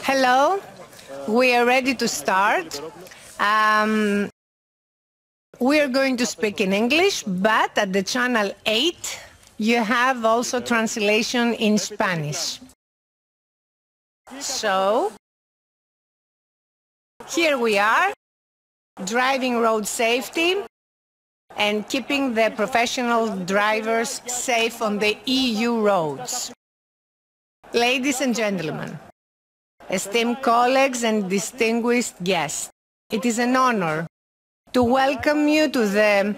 Hello, we are ready to start. We are going to speak in English, but at the channel 8 you have also translation in Spanish. So, here we are, driving road safety and keeping the professional drivers safe on the EU roads. Ladies and gentlemen, esteemed colleagues and distinguished guests, it is an honor to welcome you to the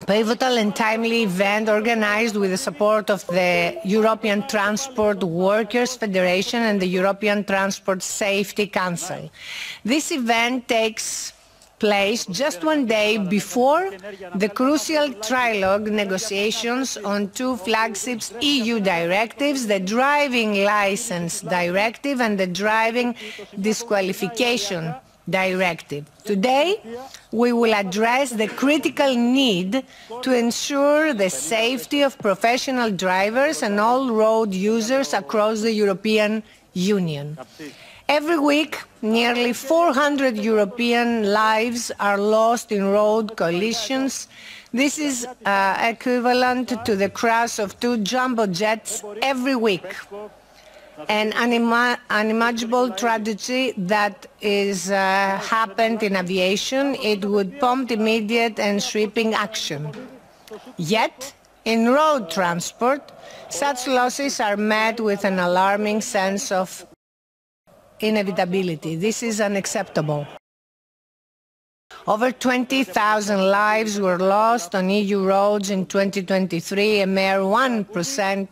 pivotal and timely event organized with the support of the European Transport Workers Federation and the European Transport Safety Council. This event takes place just one day before the crucial trilogue negotiations on two flagship EU directives, the Driving Licence Directive and the Driving Disqualification Directive. Today, we will address the critical need to ensure the safety of professional drivers and all road users across the European Union. Every week, nearly 400 European lives are lost in road collisions. This is equivalent to the crash of two jumbo jets every week. An unimaginable tragedy that is happened in aviation. It would prompt immediate and sweeping action. Yet, in road transport, such losses are met with an alarming sense of inevitability. This is unacceptable. Over 20,000 lives were lost on EU roads in 2023, a mere 1%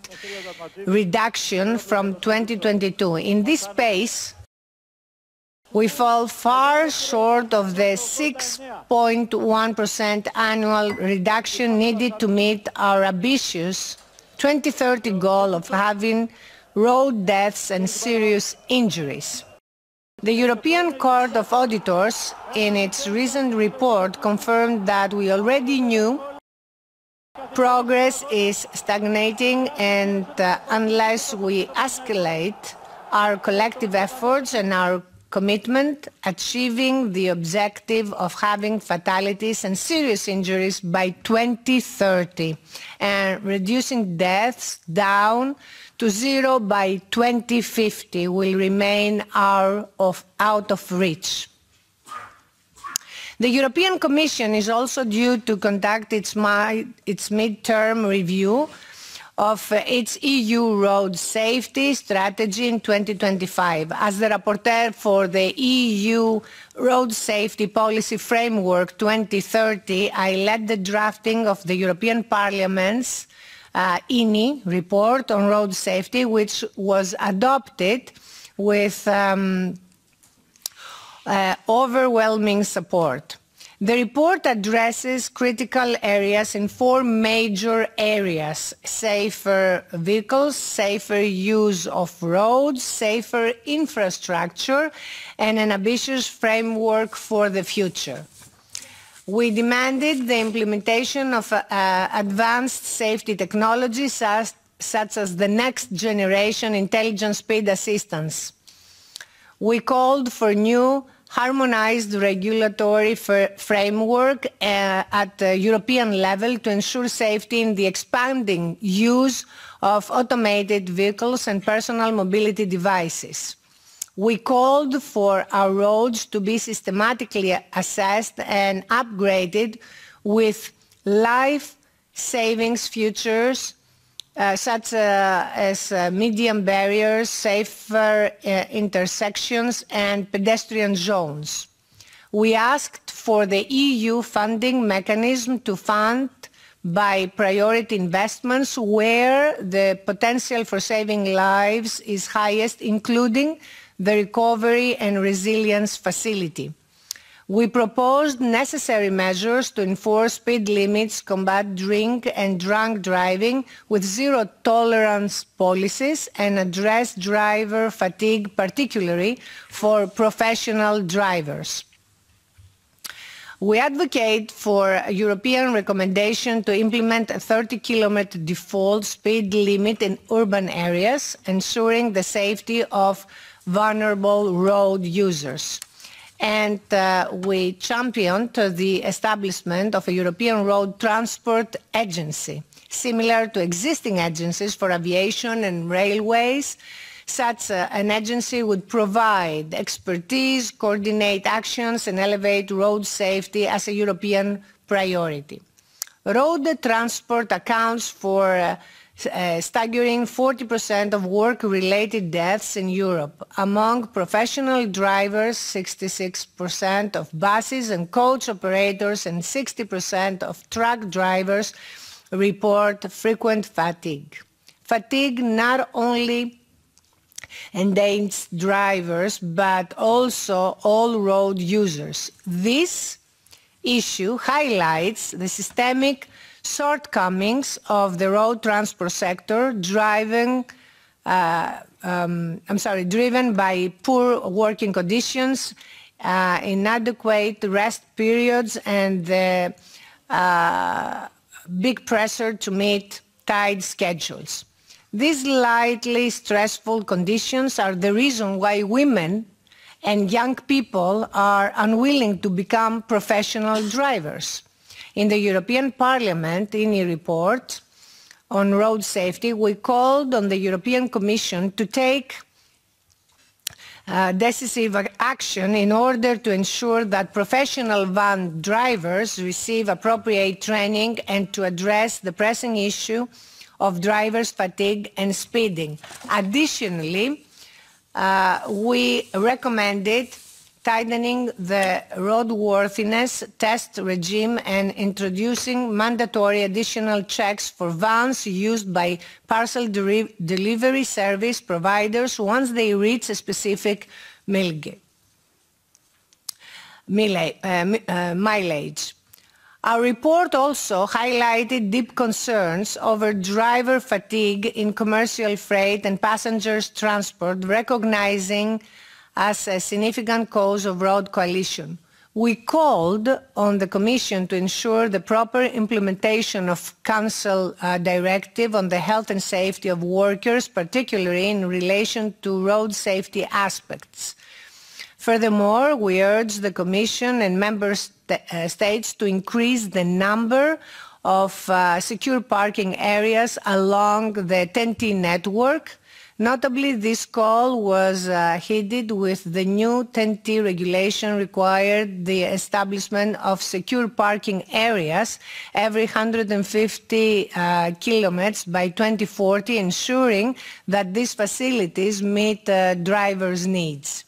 reduction from 2022. In this space, we fall far short of the 6.1% annual reduction needed to meet our ambitious 2030 goal of having road deaths and serious injuries. The European Court of Auditors, in its recent report, confirmed that we already knew progress is stagnating, and unless we escalate our collective efforts and our commitment, achieving the objective of having fatalities and serious injuries by 2030 and reducing deaths down to zero by 2050 will remain out of reach. The European Commission is also due to conduct its mid-term review of its EU road safety strategy in 2025. As the rapporteur for the EU Road Safety Policy Framework 2030, I led the drafting of the European Parliament's INI report on road safety, which was adopted with overwhelming support. The report addresses critical areas in four major areas: safer vehicles, safer use of roads, safer infrastructure, and an ambitious framework for the future. We demanded the implementation of advanced safety technologies such as the next generation intelligent speed assistance. We called for new harmonized regulatory framework at the European level to ensure safety in the expanding use of automated vehicles and personal mobility devices. We called for our roads to be systematically assessed and upgraded with life-saving features such as medium barriers, safer intersections and pedestrian zones. We asked for the EU funding mechanism to fund by priority investments where the potential for saving lives is highest, including the Recovery and Resilience Facility. We proposed necessary measures to enforce speed limits, combat drink and drunk driving with zero-tolerance policies, and address driver fatigue, particularly for professional drivers. We advocate for a European recommendation to implement a 30-kilometer default speed limit in urban areas, ensuring the safety of vulnerable road users. And we championed the establishment of a European Road Transport Agency, similar to existing agencies for aviation and railways. Such an agency would provide expertise, coordinate actions, and elevate road safety as a European priority. Road transport accounts for a staggering 40% of work-related deaths in Europe. Among professional drivers, 66% of buses and coach operators and 60% of truck drivers report frequent fatigue. Fatigue not only endangers drivers, but also all road users. This issue highlights the systemic shortcomings of the road transport sector, driven by poor working conditions, inadequate rest periods, and the big pressure to meet tight schedules. These slightly stressful conditions are the reason why women and young people are unwilling to become professional drivers. In the European Parliament, in a report on road safety, we called on the European Commission to take decisive action in order to ensure that professional van drivers receive appropriate training and to address the pressing issue of drivers' fatigue and speeding. Additionally, we recommended tightening the roadworthiness test regime and introducing mandatory additional checks for vans used by parcel delivery service providers once they reach a specific mileage. Our report also highlighted deep concerns over driver fatigue in commercial freight and passengers transport, recognizing as a significant cause of road collision. We called on the Commission to ensure the proper implementation of Council directive on the health and safety of workers, particularly in relation to road safety aspects. Furthermore, we urge the Commission and Member States to increase the number of secure parking areas along the TEN-T network. Notably, this call was heeded with the new TEN-T regulation required the establishment of secure parking areas every 150 kilometers by 2040, ensuring that these facilities meet drivers' needs.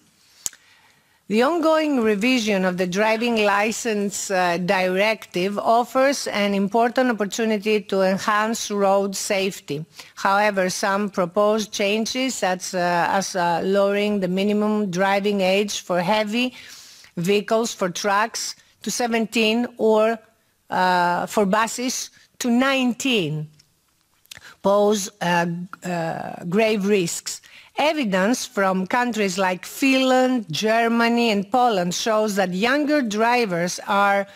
The ongoing revision of the driving license directive offers an important opportunity to enhance road safety. However, some proposed changes, such as lowering the minimum driving age for heavy vehicles, for trucks to 17 or for buses to 19, pose grave risks. Evidence from countries like Finland, Germany, and Poland shows that younger drivers are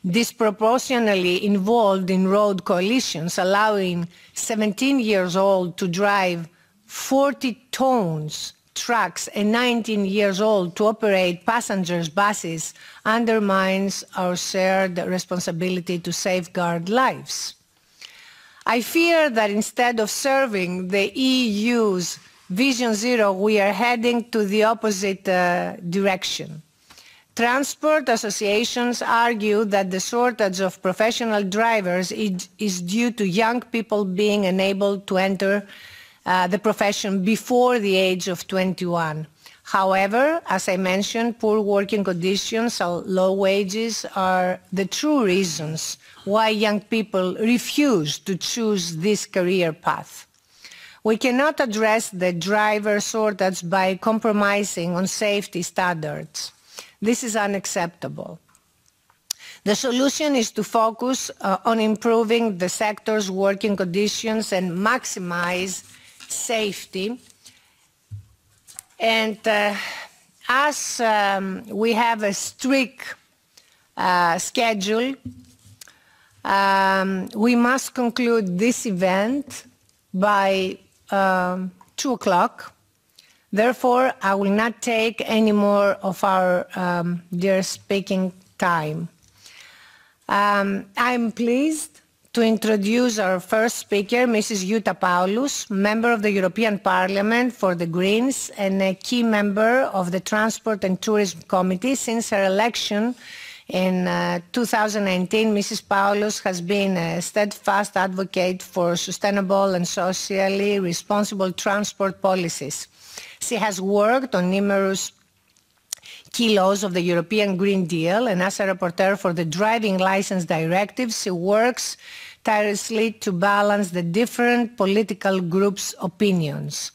disproportionately involved in road collisions, allowing 17 years old to drive 40 tons trucks and 19 years old to operate passengers' buses undermines our shared responsibility to safeguard lives. I fear that instead of serving the EU's Vision Zero, we are heading to the opposite direction. Transport associations argue that the shortage of professional drivers is due to young people being unable to enter the profession before the age of 21. However, as I mentioned, poor working conditions and low wages are the true reasons why young people refuse to choose this career path. We cannot address the driver shortage by compromising on safety standards. This is unacceptable. The solution is to focus on improving the sector's working conditions and maximize safety. And as we have a strict schedule, we must conclude this event by 2 o'clock Therefore, I will not take any more of our dear speaking time. I'm pleased to introduce our first speaker, Mrs. Jutta Paulus, member of the European Parliament for the Greens and a key member of the Transport and Tourism Committee. Since her election in 2019, Mrs. Paulus has been a steadfast advocate for sustainable and socially responsible transport policies. She has worked on numerous key laws of the European Green Deal, and as a rapporteur for the Driving Licence Directive, she works tirelessly to balance the different political groups' opinions.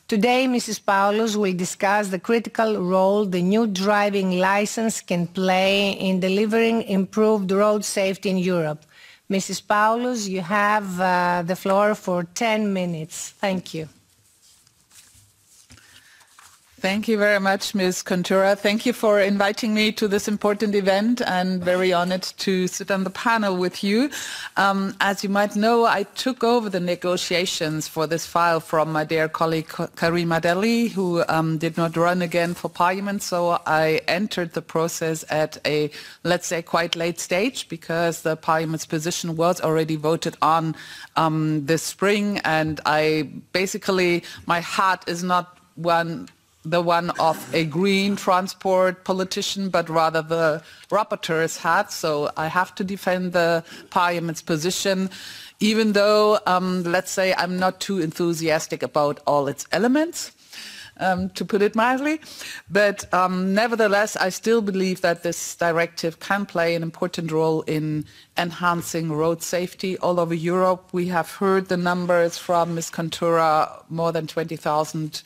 Today, Mrs. Paulus will discuss the critical role the new driving licence can play in delivering improved road safety in Europe. Mrs. Paulus, you have the floor for 10 minutes. Thank you. Thank you very much, Ms. Contura. Thank you for inviting me to this important event, and very honored to sit on the panel with you. As you might know, I took over the negotiations for this file from my dear colleague Karima Delli, who did not run again for Parliament. So I entered the process at a, let's say, quite late stage, because the Parliament's position was already voted on this spring, and my heart is not the one of a green transport politician, but rather the rapporteur's hat. So I have to defend the Parliament's position, even though, let's say, I'm not too enthusiastic about all its elements, to put it mildly. But nevertheless, I still believe that this directive can play an important role in enhancing road safety all over Europe. We have heard the numbers from Ms. Contura, more than 20,000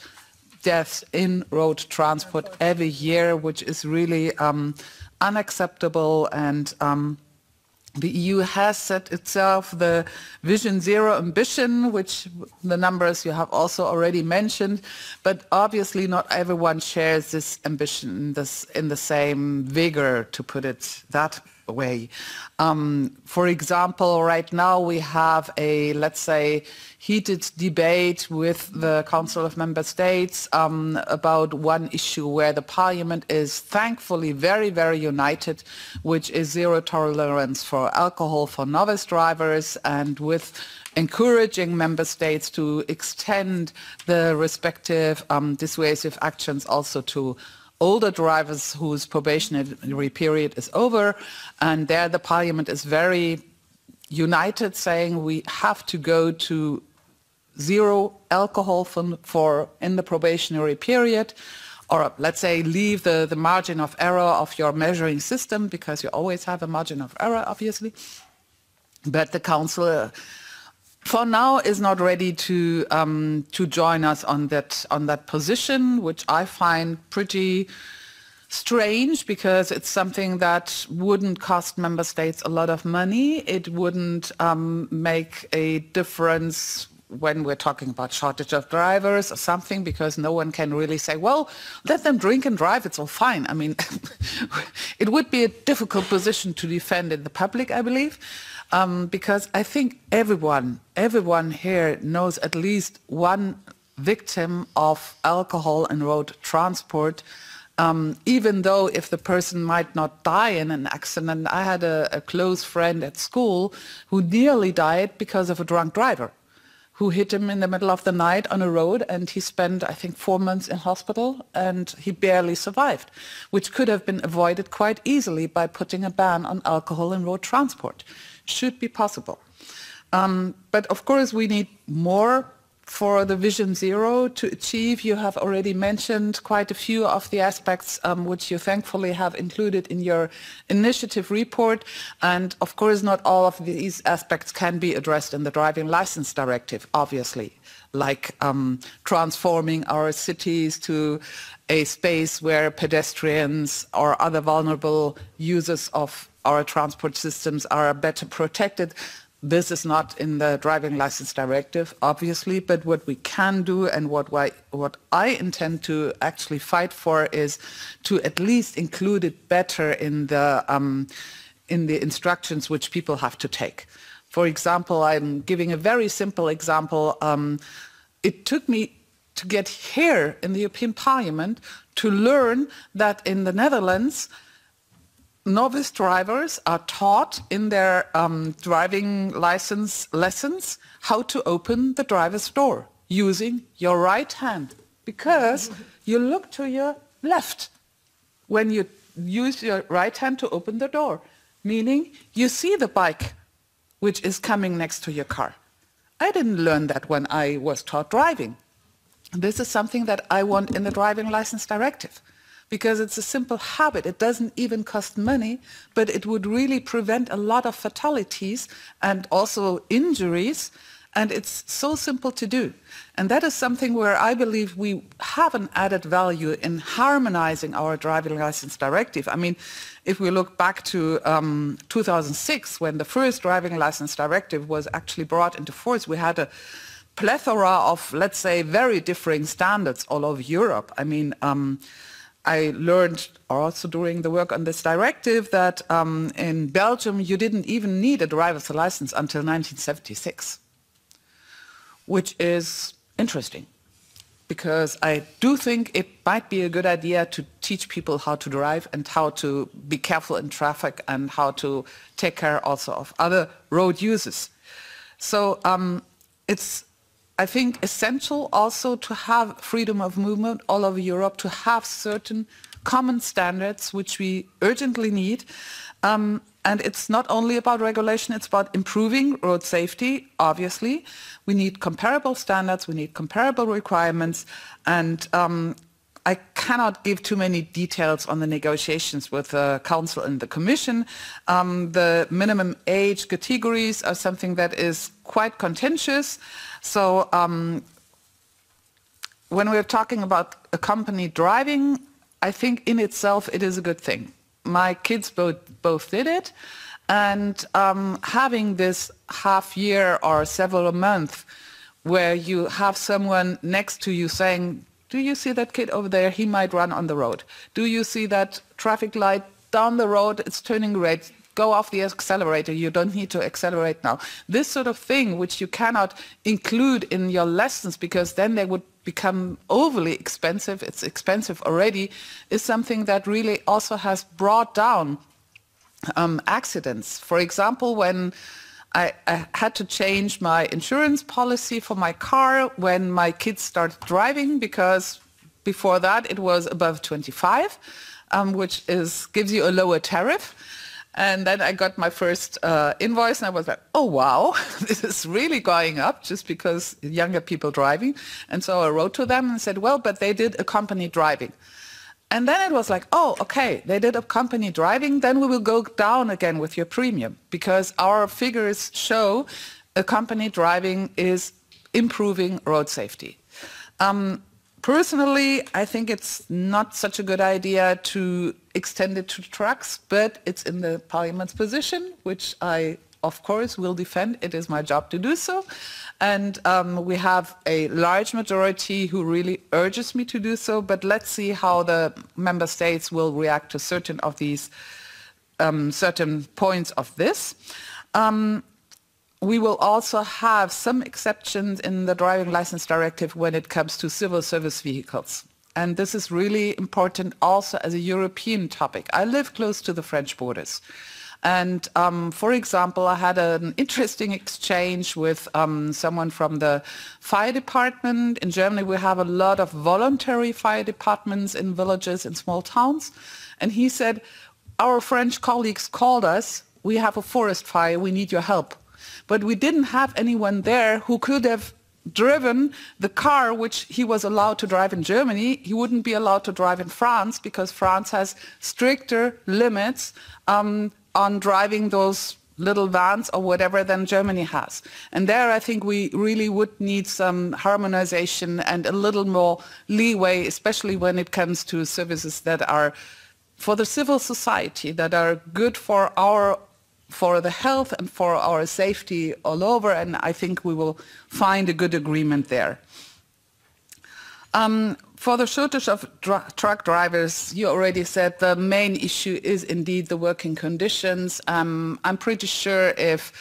deaths in road transport every year, which is really unacceptable. And the EU has set itself the Vision Zero ambition, which the numbers you have also already mentioned, but obviously not everyone shares this ambition in the same vigor, to put it that way. For example, right now we have a, let's say, heated debate with the Council of Member States about one issue where the Parliament is thankfully very, very united, which is zero tolerance for alcohol for novice drivers, and with encouraging Member States to extend the respective dissuasive actions also to older drivers whose probationary period is over. And there the Parliament is very united, saying we have to go to zero alcohol for in the probationary period, or let's say leave the margin of error of your measuring system, because you always have a margin of error, obviously. But the Council for now is not ready to join us on that position, which I find pretty strange, because it's something that wouldn't cost Member States a lot of money. It wouldn't make a difference when we're talking about shortage of drivers or something, because no one can really say, well, let them drink and drive, it's all fine. I mean, it would be a difficult position to defend in the public, I believe. Because I think everyone here knows at least one victim of alcohol and road transport, even though if the person might not die in an accident. I had a close friend at school who nearly died because of a drunk driver who hit him in the middle of the night on a road, and he spent, I think, 4 months in hospital, and he barely survived, which could have been avoided quite easily by putting a ban on alcohol in road transport. Should be possible. But of course we need more for the Vision Zero to achieve. You have already mentioned quite a few of the aspects which you thankfully have included in your initiative report. And of course not all of these aspects can be addressed in the Driving Licence Directive, obviously, like transforming our cities to a space where pedestrians or other vulnerable users of our transport systems are better protected. This is not in the Driving Licence Directive, obviously, but what we can do, and what I intend to actually fight for, is to at least include it better in the instructions which people have to take. For example, I'm giving a very simple example. It took me to get here in the European Parliament to learn that in the Netherlands, novice drivers are taught in their driving license lessons how to open the driver's door using your right hand, because you look to your left when you use your right hand to open the door, meaning you see the bike which is coming next to your car. I didn't learn that when I was taught driving. This is something that I want in the driving license directive, because it's a simple habit. It doesn't even cost money, but it would really prevent a lot of fatalities and also injuries, and it's so simple to do. And that is something where I believe we have an added value in harmonizing our driving license directive. I mean, if we look back to 2006, when the first driving license directive was actually brought into force, we had a plethora of, let's say, very differing standards all over Europe. I mean, I learned also during the work on this directive that in Belgium you didn't even need a driver's license until 1976, which is interesting, because I do think it might be a good idea to teach people how to drive and how to be careful in traffic and how to take care also of other road users. So it's, I think, essential also to have freedom of movement all over Europe, to have certain common standards which we urgently need. And it's not only about regulation, it's about improving road safety, obviously. We need comparable standards, we need comparable requirements, and I cannot give too many details on the negotiations with the Council and the Commission. The minimum age categories are something that is quite contentious. So when we're talking about accompanied driving, I think in itself it is a good thing. My kids both did it, and having this half year or several months where you have someone next to you saying, do you see that kid over there? He might run on the road. Do you see that traffic light down the road? It's turning red. Go off the accelerator. You don't need to accelerate now. This sort of thing, which you cannot include in your lessons because then they would become overly expensive, it's expensive already, is something that really also has brought down accidents. For example, when I had to change my insurance policy for my car when my kids started driving, because before that it was above 25, which gives you a lower tariff. And then I got my first invoice and I was like, oh, wow, this is really going up just because younger people driving. And so I wrote to them and said, well, but they did accompanied driving. And then it was like, oh, okay, they did accompanied driving, then we will go down again with your premium, because our figures show accompanied driving is improving road safety. Personally, I think it's not such a good idea to extend it to trucks, but it's in the Parliament's position, which I, of course, will defend. It is my job to do so. And we have a large majority who really urges me to do so, but let's see how the member states will react to certain of these, certain points of this. We will also have some exceptions in the driving license directive when it comes to civil service vehicles. And this is really important also as a European topic. I live close to the French borders. And for example, I had an interesting exchange with someone from the fire department. In Germany, we have a lot of voluntary fire departments in villages, in small towns. And he said, our French colleagues called us, we have a forest fire, we need your help. But we didn't have anyone there who could have driven the car which he was allowed to drive in Germany. He wouldn't be allowed to drive in France because France has stricter limits on driving those little vans or whatever than Germany has. And there I think we really would need some harmonization and a little more leeway, especially when it comes to services that are for the civil society, that are good for the health and for our safety all over, and I think we will find a good agreement there. For the shortage of truck drivers, you already said the main issue is indeed the working conditions. I'm pretty sure if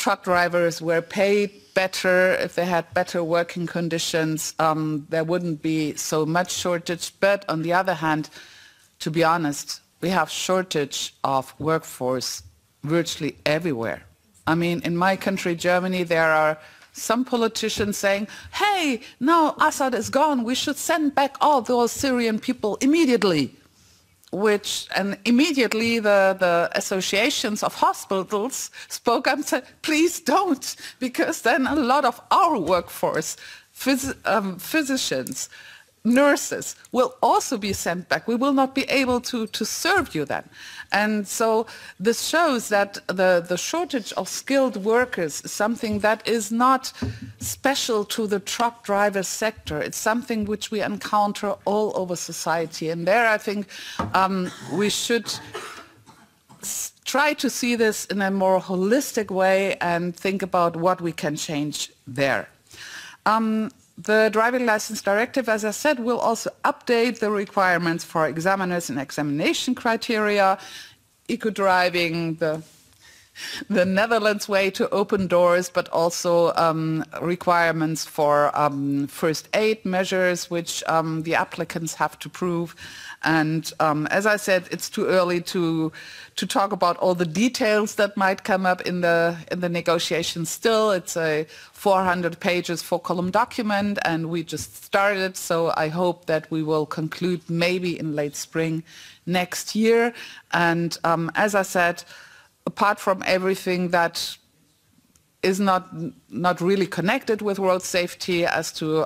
truck drivers were paid better, if they had better working conditions, there wouldn't be so much shortage. But on the other hand, to be honest, we have shortage of workforce virtually everywhere. I mean, in my country, Germany, there are some politicians saying, hey, now Assad is gone, we should send back all those Syrian people immediately. And immediately the associations of hospitals spoke up and said, please don't, because then a lot of our workforce, physicians, nurses, will also be sent back. We will not be able to serve you then. And so this shows that the shortage of skilled workers is something that is not special to the truck driver sector. It's something which we encounter all over society. And there I think we should try to see this in a more holistic way and think about what we can change there. The Driving License Directive, as I said, will also update the requirements for examiners and examination criteria, eco-driving, the Netherlands way to open doors, but also requirements for first aid measures, which the applicants have to prove. And as I said, it's too early to talk about all the details that might come up in the negotiations. Still, it's a 400 pages 4-column document, and we just started. So I hope that we will conclude maybe in late spring next year. And as I said, apart from everything that is not really connected with road safety as to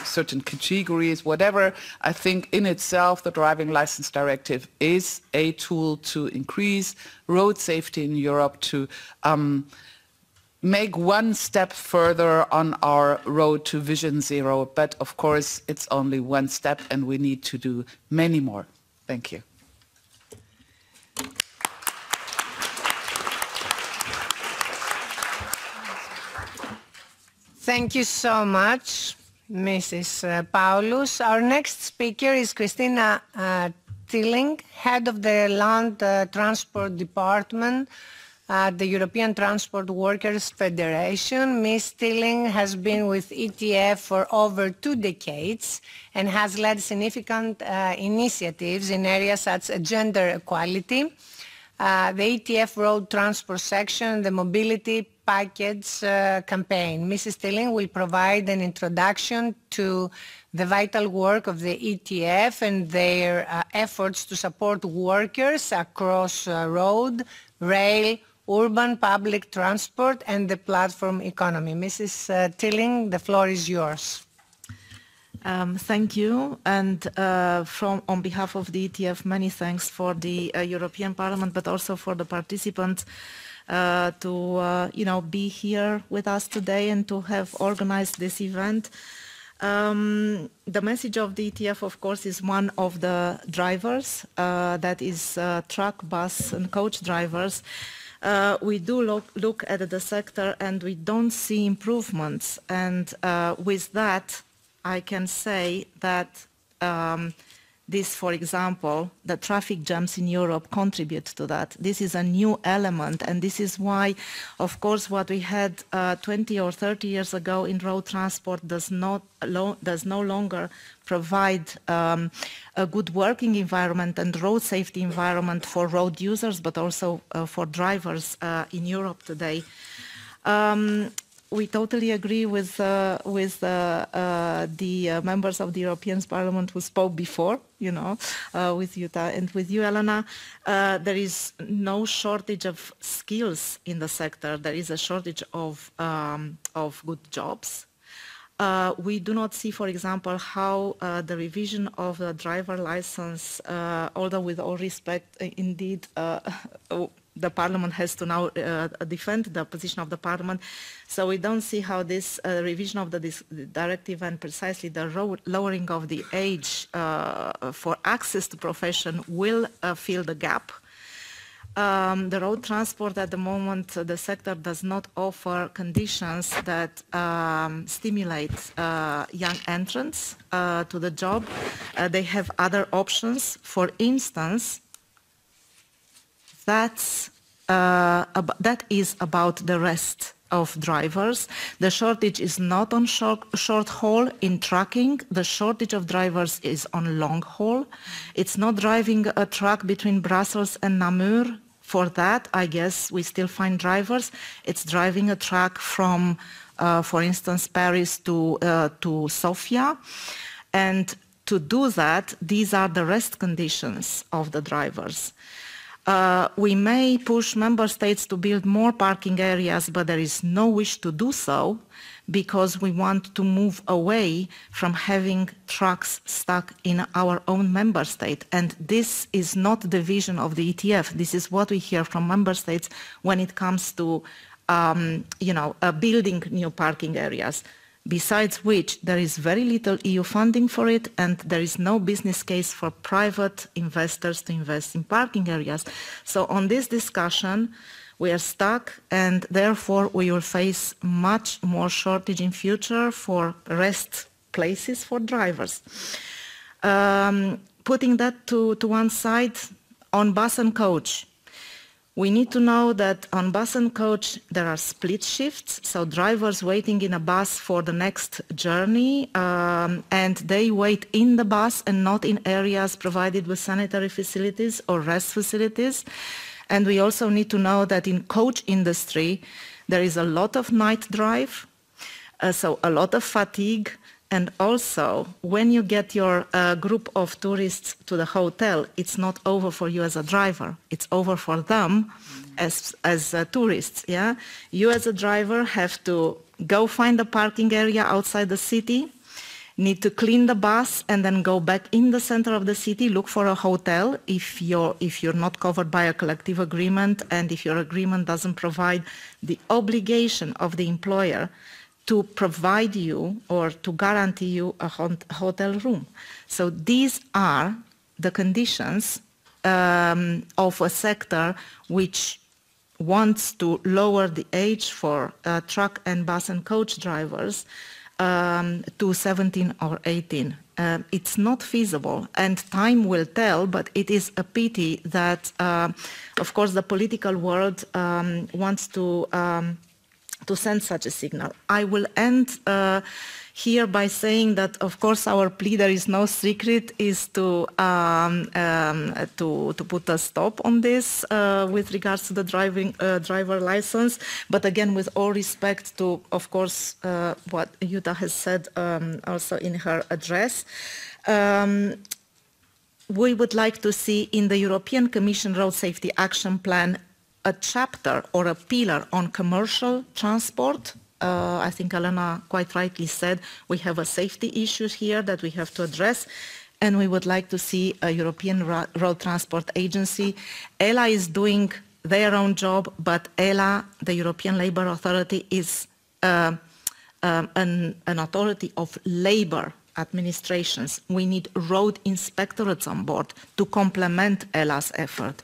certain categories, whatever, I think in itself the Driving License Directive is a tool to increase road safety in Europe, to make one step further on our road to Vision Zero. But of course, it's only one step and we need to do many more. Thank you. Thank you so much, Mrs. Paulus. Our next speaker is Christina Tilling, Head of the Land Transport Department at the European Transport Workers Federation. Ms. Tilling has been with ETF for over 2 decades and has led significant initiatives in areas such as gender equality, the ETF road transport section, the mobility package campaign. Mrs. Tilling will provide an introduction to the vital work of the ETF and their efforts to support workers across road, rail, urban public transport and the platform economy. Mrs. Tilling, the floor is yours. Thank you, and on behalf of the ETF, many thanks for the European Parliament, but also for the participants to be here with us today and to have organized this event. The message of the ETF, of course, is one of the drivers, that is truck, bus and coach drivers. We do look at the sector and we don't see improvements, and with that I can say that this, for example, the traffic jams in Europe contribute to that. This is a new element, and this is why, of course, what we had 20 or 30 years ago in road transport does no longer provide a good working environment and road safety environment for road users, but also for drivers in Europe today. We totally agree with the members of the European Parliament who spoke before, with Jutta and with you, Elena. There is no shortage of skills in the sector. There is a shortage of good jobs. We do not see, for example, how the revision of the driver license, although with all respect, indeed, the Parliament has to now defend the position of the Parliament. So we don't see how this revision of the directive and precisely the lowering of the age for access to profession will fill the gap. The road transport at the moment, the sector does not offer conditions that stimulate young entrants to the job. They have other options. For instance, that's that is about the rest of drivers. The shortage is not on short haul in trucking. The shortage of drivers is on long haul. It's not driving a truck between Brussels and Namur. For that, I guess we still find drivers. It's driving a truck from, for instance, Paris to Sofia. And to do that, these are the rest conditions of the drivers. We may push member states to build more parking areas, but there is no wish to do so because we want to move away from having trucks stuck in our own member state. And this is not the vision of the ETF. This is what we hear from member states when it comes to building new parking areas. Besides which, there is very little EU funding for it, and there is no business case for private investors to invest in parking areas. So on this discussion, we are stuck, and therefore we will face much more shortage in future for rest places for drivers. Putting that to one side, on bus and coach, we need to know that on bus and coach there are split shifts, so drivers waiting in a bus for the next journey, and they wait in the bus and not in areas provided with sanitary facilities or rest facilities. And we also need to know that in coach industry there is a lot of night drive, so a lot of fatigue. And also, when you get your group of tourists to the hotel, it's not over for you as a driver. It's over for them as tourists. Yeah, you as a driver have to go find a parking area outside the city, need to clean the bus, and then go back in the center of the city, look for a hotel if you're not covered by a collective agreement, and if your agreement doesn't provide the obligation of the employer to provide you or to guarantee you a hotel room. So these are the conditions of a sector which wants to lower the age for truck and bus and coach drivers to 17 or 18. It's not feasible, and time will tell, but it is a pity that, of course, the political world wants to send such a signal. I will end here by saying that, of course, our plea, there is no secret, is to put a stop on this with regards to the driver license. But again, with all respect to, of course, what Jutta has said also in her address, we would like to see in the European Commission Road Safety Action Plan a chapter or a pillar on commercial transport. I think Elena quite rightly said we have a safety issue here that we have to address, and we would like to see a European Road Transport Agency. ELA is doing their own job, but ELA, the European Labour Authority, is an authority of labour administrations. We need road inspectorates on board to complement ELA's effort.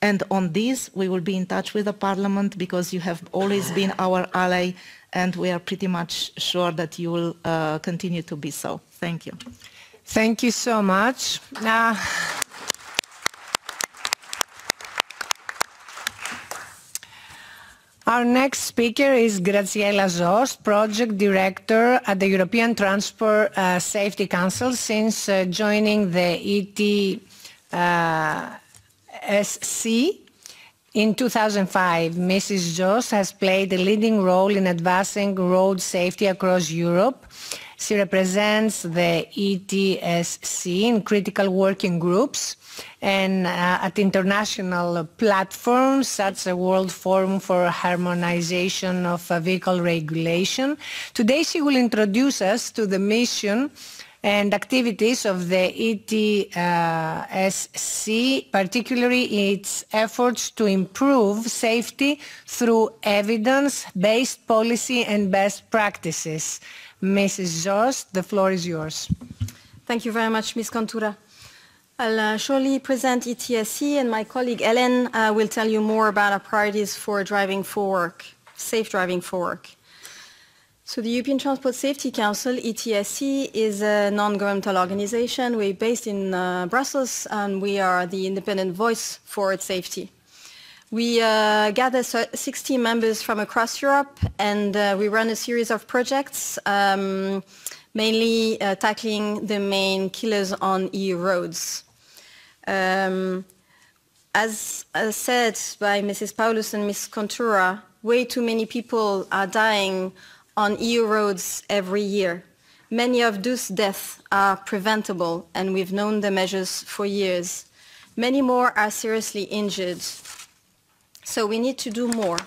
And on this, we will be in touch with the Parliament because you have always been our ally, and we are pretty much sure that you will continue to be so. Thank you. Thank you so much. Our next speaker is Graziella Zost, Project Director at the European Transport Safety Council since joining the ETSC in 2005. Mrs. Zost has played a leading role in advancing road safety across Europe. She represents the ETSC in critical working groups and at international platforms such as the World Forum for Harmonization of Vehicle Regulation. Today she will introduce us to the mission and activities of the ETSC, particularly its efforts to improve safety through evidence-based policy and best practices. Mrs. Zost, the floor is yours. Thank you very much, Ms. Contura. I'll shortly present ETSC, and my colleague Ellen will tell you more about our priorities for driving for work, safe driving for work. So the European Transport Safety Council, ETSC, is a non-governmental organization. We're based in Brussels, and we are the independent voice for its safety. We gather 60 members from across Europe, and we run a series of projects, mainly tackling the main killers on EU roads. As said by Mrs. Paulus and Ms. Contura, way too many people are dying on EU roads every year. Many of those deaths are preventable, and we've known the measures for years. Many more are seriously injured. So we need to do more.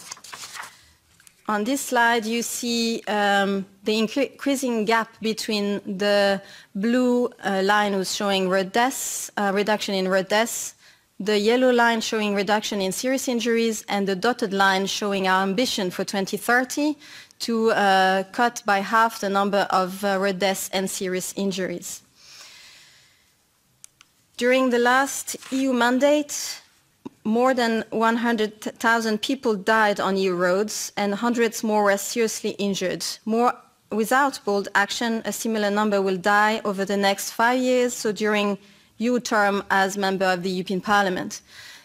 On this slide, you see the increasing gap between the blue line who's showing road deaths, reduction in road deaths, the yellow line showing reduction in serious injuries, and the dotted line showing our ambition for 2030 to cut by half the number of road deaths and serious injuries. During the last EU mandate, more than 100,000 people died on EU roads and hundreds more were seriously injured. Without bold action, a similar number will die over the next 5 years, so during your term as member of the European Parliament.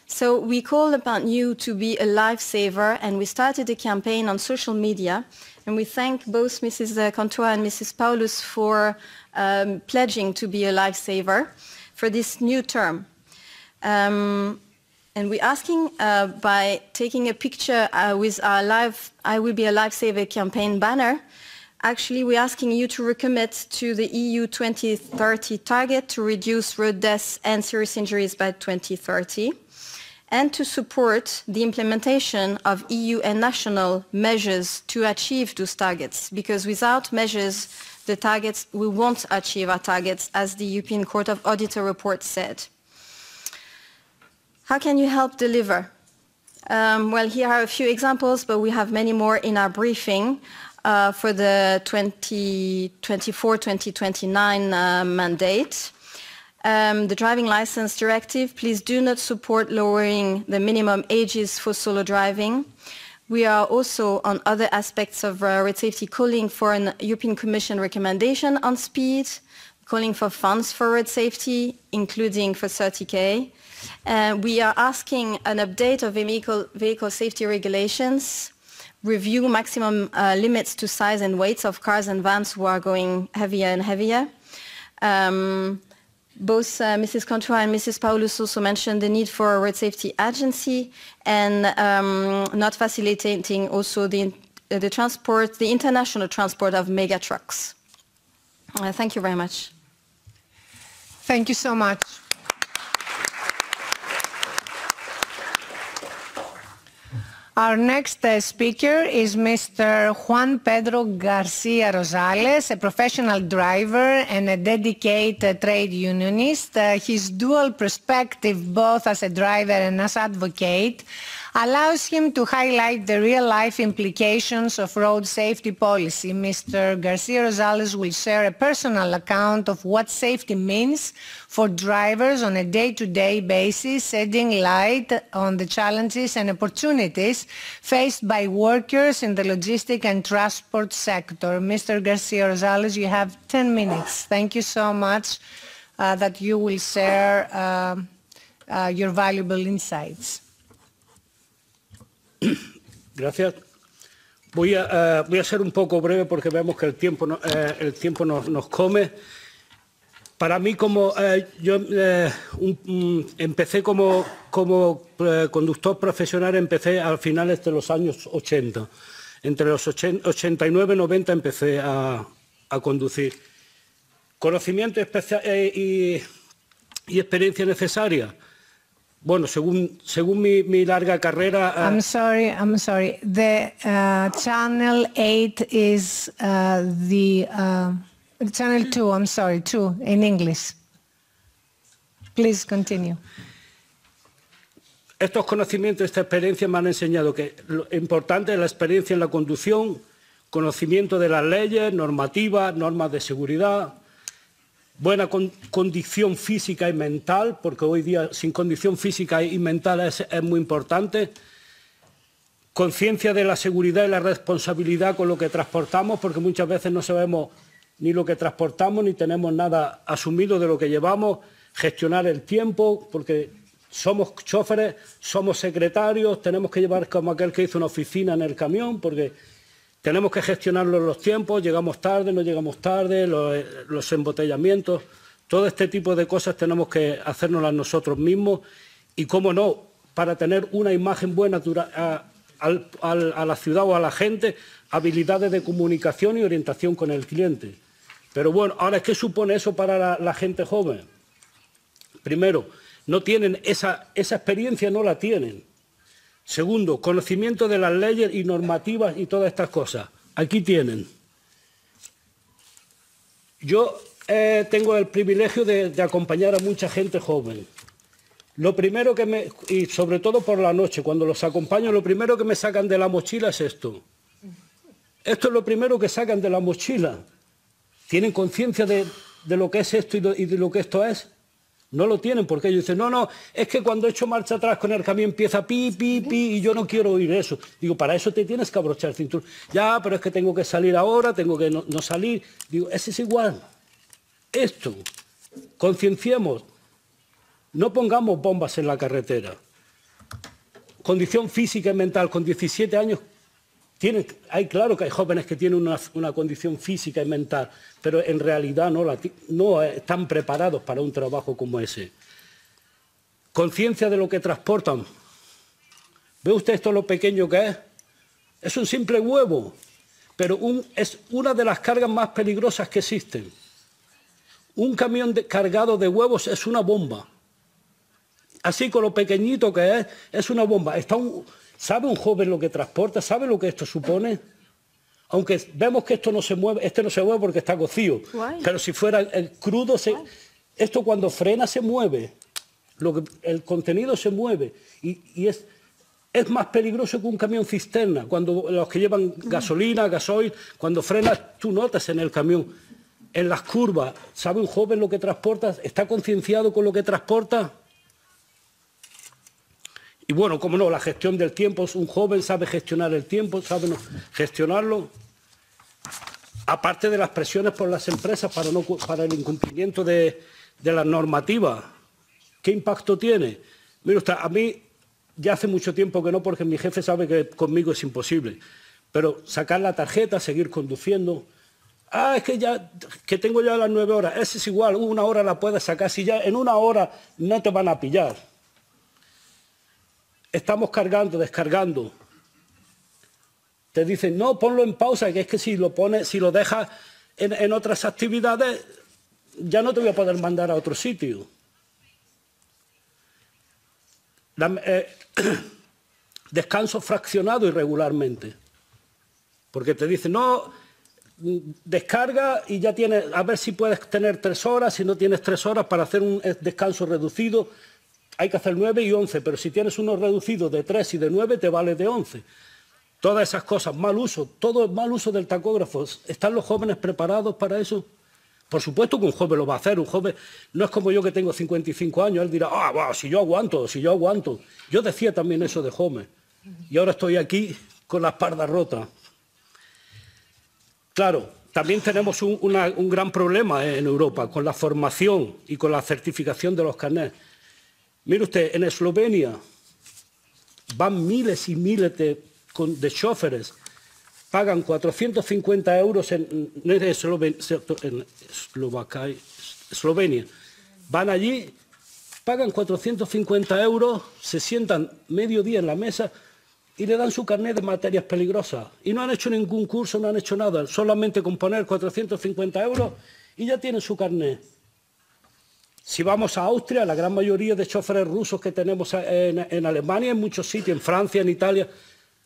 So we call upon you to be a lifesaver, and we started a campaign on social media, and we thank both Mrs. Contura and Mrs. Paulus for pledging to be a lifesaver for this new term. And we're asking by taking a picture with our I Will Be a Lifesaver campaign banner. Actually, we're asking you to recommit to the EU 2030 target to reduce road deaths and serious injuries by 2030, and to support the implementation of EU and national measures to achieve those targets, because without measures, we won't achieve our targets, as the European Court of Auditor report said. How can you help deliver? Well, here are a few examples, but we have many more in our briefing for the 2024-2029 mandate. The Driving License Directive, please do not support lowering the minimum ages for solo driving. We are also, on other aspects of road safety, calling for an European Commission recommendation on speed, calling for funds for road safety, including for 30K. We are asking an update of vehicle safety regulations, review maximum limits to size and weights of cars and vans who are going heavier and heavier. Both Mrs. Contura and Mrs. Paulus also mentioned the need for a road safety agency, and not facilitating also the international transport of mega trucks. Thank you very much. Thank you so much. Our next speaker is Mr. Juan Pedro Garcia Rosales, a professional driver and a dedicated trade unionist. His dual perspective, both as a driver and as advocate, allows him to highlight the real-life implications of road safety policy. Mr. Garcia Rosales will share a personal account of what safety means for drivers on a day-to-day basis, shedding light on the challenges and opportunities faced by workers in the logistic and transport sector. Mr. Garcia Rosales, you have 10 minutes. Thank you so much that you will share your valuable insights. Gracias. Voy a ser un poco breve porque vemos que el tiempo nos come. Para mí, yo empecé como conductor profesional, empecé a finales de los años 80. Entre los 89 y 90 empecé a conducir. Conocimiento y experiencia necesaria. Bueno, según mi larga carrera... I'm sorry. The channel 8 is channel 2, I'm sorry, 2 in English. Please continue. Estos conocimientos, esta experiencia me han enseñado que lo importante es la experiencia en la conducción, conocimiento de las leyes, normativas, normas de seguridad, buena condición física y mental, porque hoy día sin condición física y mental es muy importante. Conciencia de la seguridad y la responsabilidad con lo que transportamos, porque muchas veces no sabemos ni lo que transportamos ni tenemos nada asumido de lo que llevamos. Gestionar el tiempo, porque somos choferes, somos secretarios, tenemos que llevar como aquel que hizo una oficina en el camión, porque tenemos que gestionar los tiempos, llegamos tarde, no llegamos tarde, los embotellamientos, todo este tipo de cosas tenemos que hacérnoslas nosotros mismos y, cómo no, para tener una imagen buena a la ciudad o a la gente, habilidades de comunicación y orientación con el cliente. Pero bueno, ahora, ¿qué supone eso para la gente joven? Primero, no tienen esa experiencia, no la tienen. Segundo, conocimiento de las leyes y normativas y todas estas cosas. Aquí tienen. Yo tengo el privilegio de acompañar a mucha gente joven. Lo primero y sobre todo por la noche, cuando los acompaño, lo primero que me sacan de la mochila es esto. Esto es lo primero que sacan de la mochila. ¿Tienen conciencia de lo que es esto y de lo que esto es? No lo tienen, porque ellos dicen, no, es que cuando echo marcha atrás con el camión empieza pi, pi, pi, y yo no quiero oír eso. Digo, para eso te tienes que abrochar el cinturón. Ya, pero es que tengo que salir ahora, tengo que no salir. Digo, ese es igual. Esto, concienciemos. No pongamos bombas en la carretera. Condición física y mental, con 17 años, claro que hay jóvenes que tienen una condición física y mental, pero en realidad no están preparados para un trabajo como ese. Conciencia de lo que transportan. ¿Ve usted esto lo pequeño que es? Es un simple huevo, pero es una de las cargas más peligrosas que existen. Un camión cargado de huevos es una bomba. Así con lo pequeñito que es una bomba. ¿Sabe un joven lo que transporta? ¿Sabe lo que esto supone? Aunque vemos que esto no se mueve, no se mueve porque está cocido. Guay. Pero si fuera el crudo, esto cuando frena se mueve. El contenido se mueve. Y es más peligroso que un camión cisterna. Cuando los que llevan gasolina, gasoil, cuando frenas, tú notas en el camión. En las curvas, ¿sabe un joven lo que transporta? ¿Está concienciado con lo que transporta? Y bueno, cómo no, la gestión del tiempo. Un joven sabe gestionar el tiempo, sabe gestionarlo. Aparte de las presiones por las empresas para el incumplimiento de las normativas. ¿Qué impacto tiene? Mire usted, a mí ya hace mucho tiempo que no, porque mi jefe sabe que conmigo es imposible. Pero sacar la tarjeta, seguir conduciendo. Es que tengo ya las 9 horas. Eso es igual, una hora la puedes sacar. Si ya en una hora no te van a pillar. Estamos cargando, descargando. Te dicen, no, ponlo en pausa, que es que si lo dejas en otras actividades, ya no te voy a poder mandar a otro sitio. Descanso fraccionado irregularmente. Porque te dicen, no, descarga y ya tienes, a ver si puedes tener 3 horas, si no tienes 3 horas para hacer un descanso reducido. Hay que hacer 9 y 11, pero si tienes uno reducido de 3 y de 9, te vale de 11. Todas esas cosas, mal uso, todo el mal uso del tacógrafo. ¿Están los jóvenes preparados para eso? Por supuesto que un joven lo va a hacer. Un joven no es como yo que tengo 55 años. Él dirá, si yo aguanto. Yo decía también eso de joven. Y ahora estoy aquí con la espalda rota. Claro, también tenemos un gran problema en Europa con la formación y con la certificación de los carnets. Mire usted, en Eslovenia van miles y miles de choferes, pagan 450 euros en Eslovenia. Van allí, pagan 450 euros, se sientan medio día en la mesa y le dan su carnet de materias peligrosas. Y no han hecho ningún curso, no han hecho nada, solamente con poner 450 euros y ya tienen su carnet. Si vamos a Austria, la gran mayoría de choferes rusos que tenemos en Alemania, en muchos sitios, en Francia, en Italia,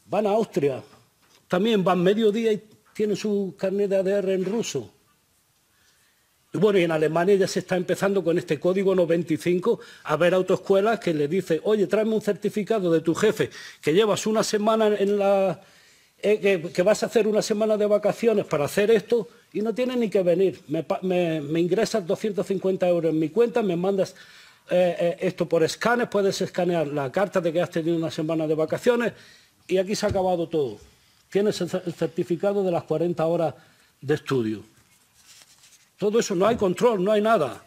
van a Austria. También van mediodía y tienen su carnet de ADR en ruso. Y bueno, y en Alemania ya se está empezando con este código 95 a ver autoescuelas que le dicen, oye, tráeme un certificado de tu jefe, que llevas una semana que vas a hacer una semana de vacaciones para hacer esto y no tienes ni que venir. Me ingresas 250 euros en mi cuenta, me mandas esto por escáner, puedes escanear la carta de que has tenido una semana de vacaciones y aquí se ha acabado todo. Tienes el certificado de las 40 horas de estudio. Todo eso, no hay control, no hay nada.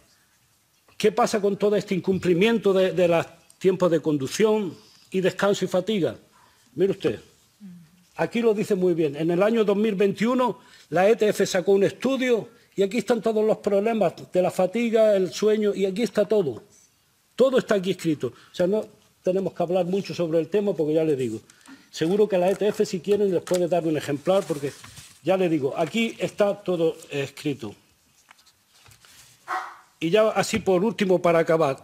¿Qué pasa con todo este incumplimiento de las tiempo de conducción y descanso y fatiga. Mire usted, aquí lo dice muy bien. En el año 2021 la ETF sacó un estudio y aquí están todos los problemas de la fatiga, el sueño, y aquí está todo. Todo está aquí escrito. O sea, no tenemos que hablar mucho sobre el tema porque ya le digo. Seguro que la ETF, si quieren, les puede dar un ejemplar porque, ya le digo, aquí está todo escrito. Y ya así por último, para acabar.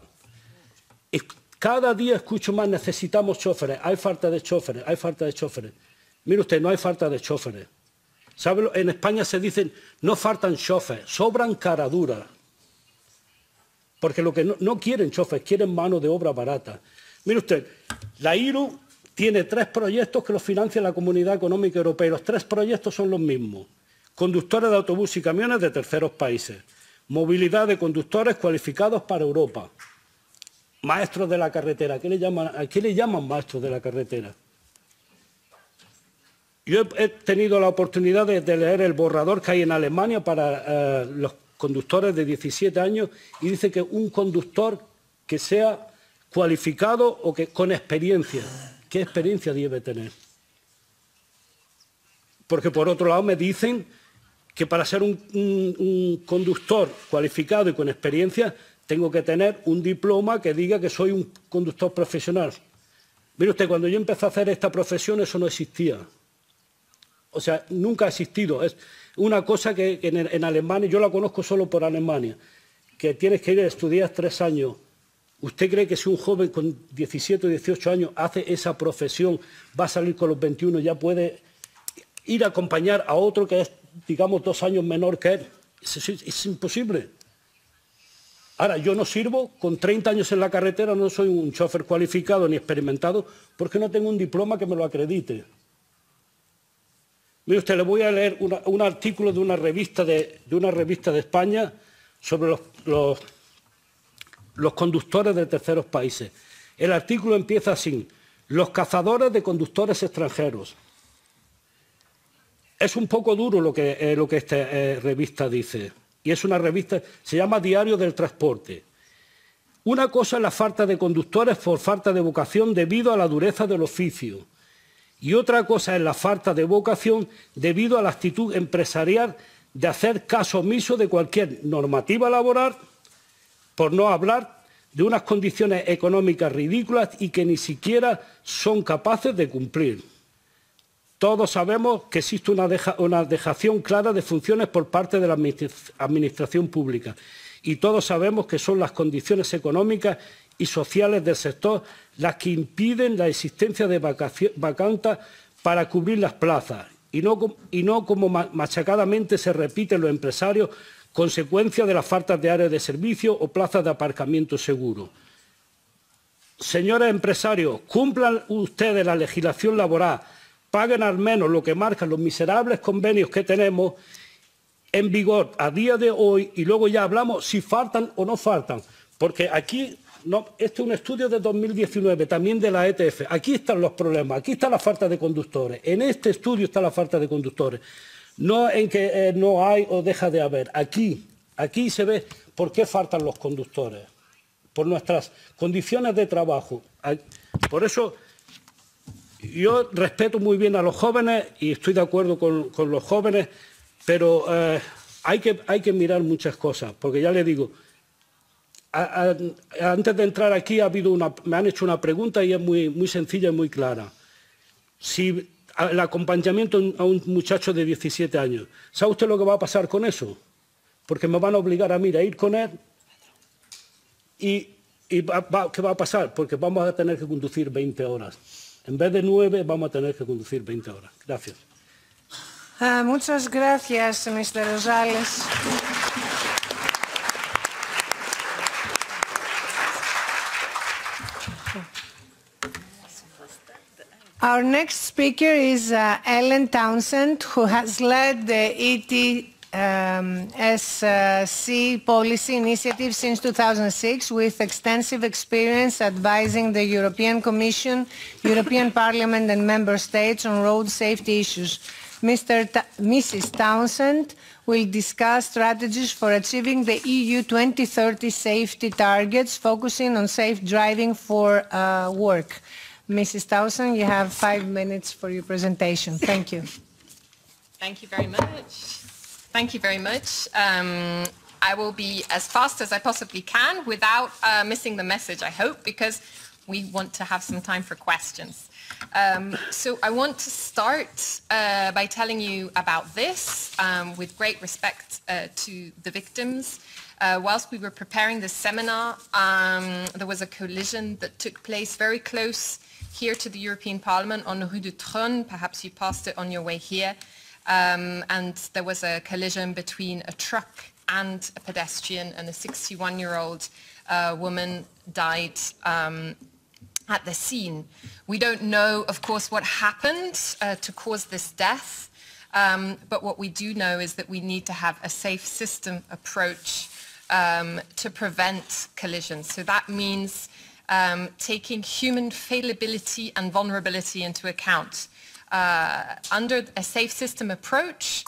Cada día escucho más, necesitamos choferes, hay falta de choferes, hay falta de choferes. Mire usted, no hay falta de choferes. ¿Sabe? En España se dicen, no faltan choferes, sobran caraduras. Porque lo que no quieren choferes, quieren mano de obra barata. Mire usted, la IRU tiene 3 proyectos que los financia la Comunidad Económica Europea. Y los 3 proyectos son los mismos. Conductores de autobús y camiones de terceros países. Movilidad de conductores cualificados para Europa. Maestros de la carretera. ¿A qué le llaman maestros de la carretera? Yo he tenido la oportunidad de leer el borrador que hay en Alemania para los conductores de 17 años y dice que un conductor que sea cualificado o que con experiencia. ¿Qué experiencia debe tener? Porque por otro lado me dicen que para ser un conductor cualificado y con experiencia tengo que tener un diploma que diga que soy un conductor profesional. Mire usted, cuando yo empecé a hacer esta profesión eso no existía. O sea, nunca ha existido. Es una cosa que en Alemania, yo la conozco solo por Alemania, que tienes que ir a estudiar 3 años. ¿Usted cree que si un joven con 17 o 18 años hace esa profesión, va a salir con los 21, ya puede ir a acompañar a otro que es, digamos, 2 años menor que él? Es imposible. Ahora, yo no sirvo, con 30 años en la carretera no soy un chofer cualificado ni experimentado porque no tengo un diploma que me lo acredite. Mire usted, le voy a leer un artículo de una revista de España sobre los conductores de terceros países. El artículo empieza así: los cazadores de conductores extranjeros. Es un poco duro lo que esta revista dice, y es una revista, se llama Diario del Transporte. Una cosa es la falta de conductores por falta de vocación debido a la dureza del oficio. Y otra cosa es la falta de vocación debido a la actitud empresarial de hacer caso omiso de cualquier normativa laboral, por no hablar de unas condiciones económicas ridículas y que ni siquiera son capaces de cumplir. Todos sabemos que existe una dejación clara de funciones por parte de la administración pública y todos sabemos que son las condiciones económicas y sociales del sector las que impiden la existencia de vacantes para cubrir las plazas y no como machacadamente se repiten los empresarios, consecuencia de la falta de áreas de servicio o plazas de aparcamiento seguro. Señores empresarios, cumplan ustedes la legislación laboral, paguen al menos lo que marcan los miserables convenios que tenemos en vigor a día de hoy y luego ya hablamos si faltan o no faltan. Porque aquí, este es un estudio de 2019, también de la ETF. Aquí están los problemas, aquí está la falta de conductores. En este estudio está la falta de conductores. No en que no hay o deja de haber. Aquí se ve por qué faltan los conductores. Por nuestras condiciones de trabajo. Por eso yo respeto muy bien a los jóvenes y estoy de acuerdo con los jóvenes, pero hay que mirar muchas cosas, porque ya le digo, antes de entrar aquí me han hecho una pregunta y es muy sencilla y muy clara. Si el acompañamiento a un muchacho de 17 años, ¿sabe usted lo que va a pasar con eso? Porque me van a obligar a mí a ir con él y ¿qué va a pasar? Porque vamos a tener que conducir 20 horas. En vez de 9 vamos a tener que conducir 20 horas. Gracias. Muchas gracias, Mr. Rosales. Our next speaker is Ellen Townsend, who has led the ETSC policy initiative since 2006 with extensive experience advising the European Commission, European Parliament and Member States on road safety issues. Mrs. Townsend will discuss strategies for achieving the EU 2030 safety targets, focusing on safe driving for work. Mrs. Townsend, you have 5 minutes for your presentation. Thank you. Thank you very much. Thank you very much. I will be as fast as I possibly can without missing the message, I hope, because we want to have some time for questions. So I want to start by telling you about this with great respect to the victims. Whilst we were preparing this seminar, there was a collision that took place very close here to the European Parliament on the Rue du Trône. Perhaps you passed it on your way here. And there was a collision between a truck and a pedestrian, and a 61-year-old woman died at the scene. We don't know, of course, what happened to cause this death, but what we do know is that we need to have a safe system approach to prevent collisions. So that means taking human fallibility and vulnerability into account. Under a safe system approach,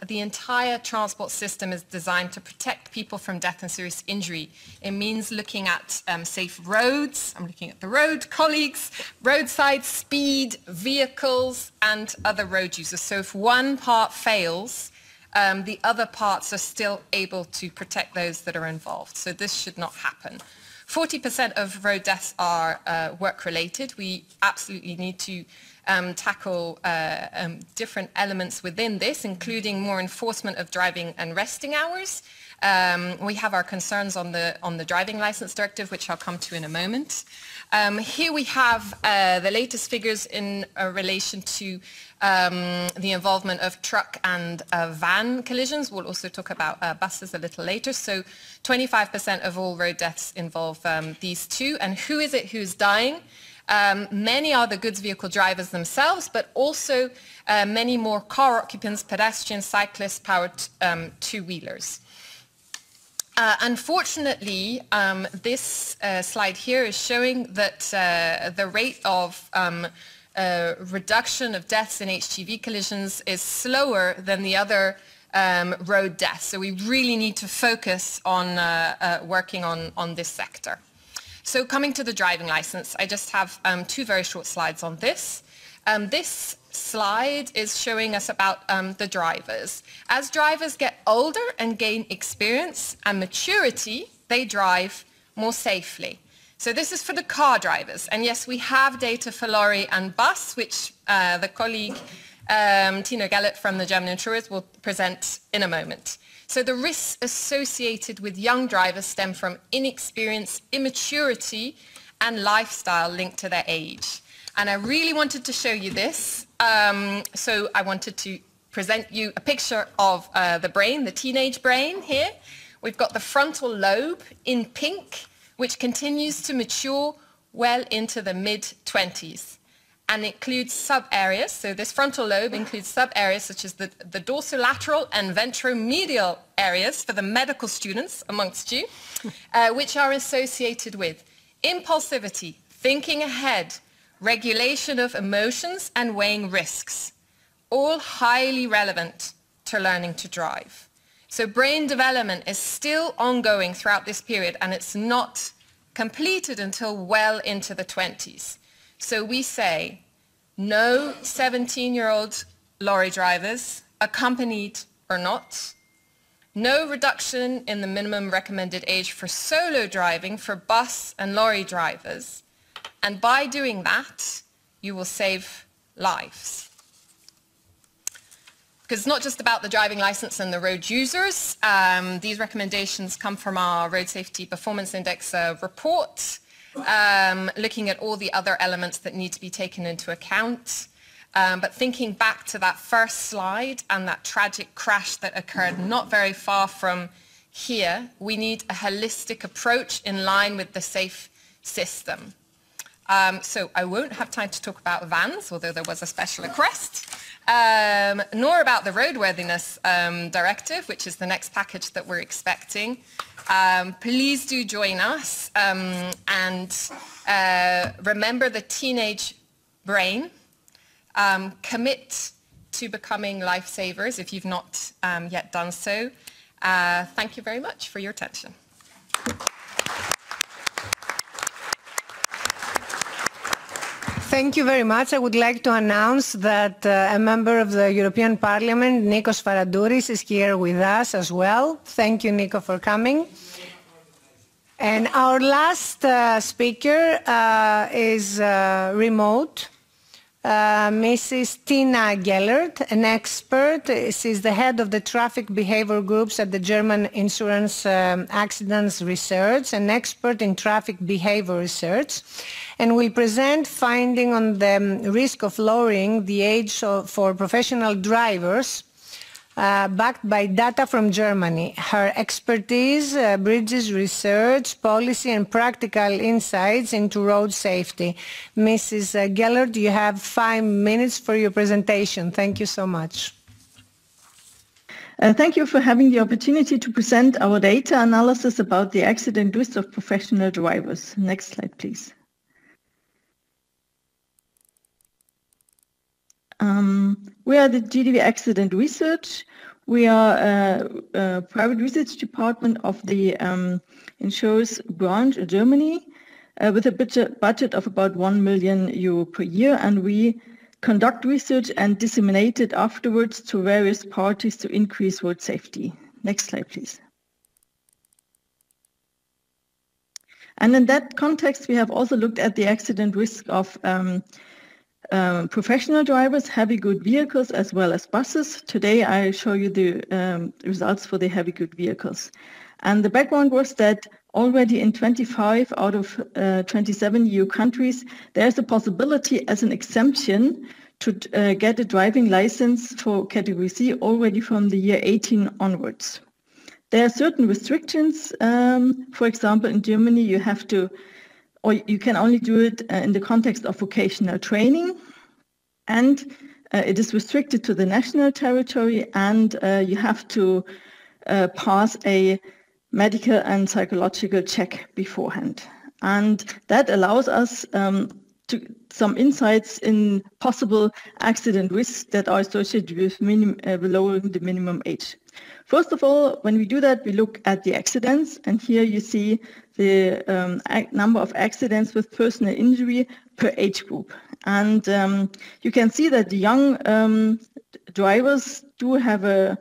the entire transport system is designed to protect people from death and serious injury. It means looking at safe roads, I'm looking at the road colleagues, roadside speed, vehicles, and other road users. So if one part fails, the other parts are still able to protect those that are involved. So this should not happen. 40% of road deaths are work-related. We absolutely need to tackle different elements within this, including more enforcement of driving and resting hours. We have our concerns on the driving license directive, which I'll come to in a moment. Here we have the latest figures in relation to the involvement of truck and van collisions. We'll also talk about buses a little later. So 25% of all road deaths involve these two. And who is it who's dying? Many are the goods vehicle drivers themselves, but also many more car occupants, pedestrians, cyclists, powered two-wheelers. Unfortunately, this slide here is showing that the rate of reduction of deaths in HGV collisions is slower than the other road deaths. So we really need to focus on working on this sector. So coming to the driving license, I just have two very short slides on this. This slide is showing us about the drivers. As drivers get older and gain experience and maturity, they drive more safely. So this is for the car drivers. And yes, we have data for lorry and bus, which the colleague Tino Gellert from the German insurers will present in a moment. So the risks associated with young drivers stem from inexperience, immaturity, and lifestyle linked to their age. And I really wanted to show you this. So I wanted to present you a picture of the brain, the teenage brain here. We've got the frontal lobe in pink, which continues to mature well into the mid-20s. And includes sub-areas. So this frontal lobe includes sub-areas such as the dorsolateral and ventromedial areas for the medical students amongst you, which are associated with impulsivity, thinking ahead, regulation of emotions, and weighing risks, all highly relevant to learning to drive. So brain development is still ongoing throughout this period, and it's not completed until well into the 20s. So we say no 17-year-old lorry drivers, accompanied or not, no reduction in the minimum recommended age for solo driving for bus and lorry drivers, and by doing that, you will save lives. Because it's not just about the driving license and the road users. These recommendations come from our Road Safety Performance Index report, looking at all the other elements that need to be taken into account. But thinking back to that first slide and that tragic crash that occurred not very far from here, we need a holistic approach in line with the safe system. So I won't have time to talk about vans, although there was a special request, nor about the roadworthiness directive, which is the next package that we're expecting. Please do join us and remember the teenage brain. Commit to becoming lifesavers if you've not yet done so. Thank you very much for your attention. Thank you very much. I would like to announce that a member of the European Parliament, Nikos Faradouris, is here with us as well. Thank you, Nico, for coming. And our last speaker is remote. Mrs. Tina Gellert, an expert. She's the head of the traffic behavior groups at the German Insurance Accidents Research, an expert in traffic behavior research, and will present finding on the risk of lowering the age for professional drivers backed by data from Germany. Her expertise bridges research, policy and practical insights into road safety. Mrs. Gellert, you have 5 minutes for your presentation. Thank you so much. Thank you for having the opportunity to present our data analysis about the accident risk of professional drivers. Next slide, please. We are the GDV Accident Research. We are a private research department of the insurance branch in Germany with a budget of about 1 million euro per year, and we conduct research and disseminate it afterwards to various parties to increase road safety. Next slide, please. And in that context, we have also looked at the accident risk of professional drivers, heavy good vehicles, as well as buses. Today I show you the results for the heavy good vehicles. And the background was that already in 25 out of 27 EU countries, there's a possibility as an exemption to get a driving license for category C already from the year 18 onwards. There are certain restrictions. For example, in Germany, you have to, or you can only do it in the context of vocational training, and it is restricted to the national territory, and you have to pass a medical and psychological check beforehand. And that allows us to some insights in possible accident risks that are associated with lowering the minimum age. First of all, when we do that, we look at the accidents, and here you see the number of accidents with personal injury per age group. And you can see that the young drivers do have a